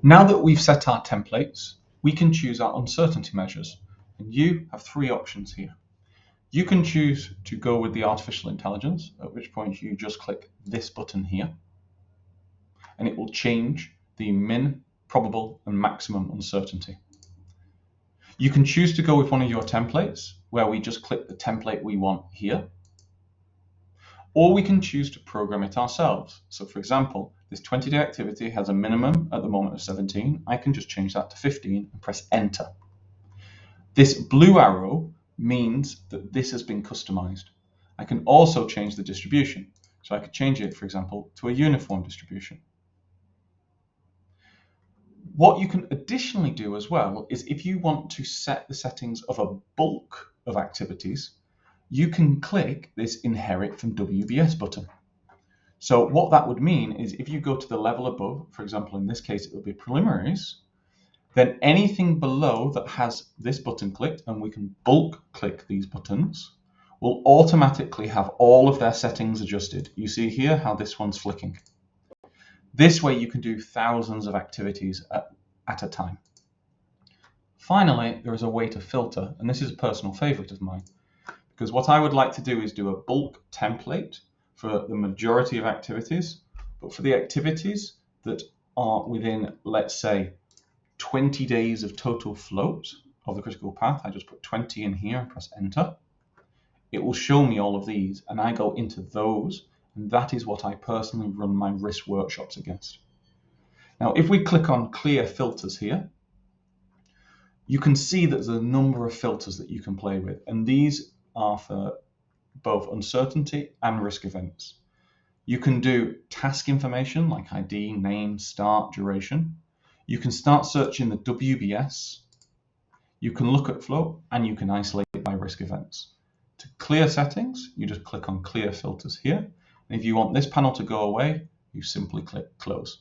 Now that we've set our templates, we can choose our uncertainty measures, and you have three options here. You can choose to go with the artificial intelligence, at which point you just click this button here, and it will change the min, probable, and maximum uncertainty. You can choose to go with one of your templates, where we just click the template we want here, or we can choose to program it ourselves. So for example, this 20-day activity has a minimum at the moment of 17. I can just change that to 15 and press enter. This blue arrow means that this has been customized. I can also change the distribution. So I could change it, for example, to a uniform distribution. What you can additionally do as well is if you want to set the settings of a bulk of activities, you can click this Inherit from WBS button. So what that would mean is if you go to the level above, for example, in this case, it will be preliminaries, then anything below that has this button clicked, and we can bulk click these buttons, will automatically have all of their settings adjusted. You see here how this one's flicking. This way you can do thousands of activities at a time. Finally, there is a way to filter, and this is a personal favorite of mine, because what I would like to do is do a bulk template for the majority of activities, but for the activities that are within, let's say, 20 days of total float of the critical path, I just put 20 in here and press enter. It will show me all of these, and I go into those, and that is what I personally run my risk workshops against. Now, if we click on clear filters here, you can see that there's a number of filters that you can play with, and these are for both uncertainty and risk events. You can do task information like ID, name, start, duration. You can start searching the WBS. You can look at flow, and you can isolate it by risk events. To clear settings, you just click on clear filters here. And if you want this panel to go away, you simply click close.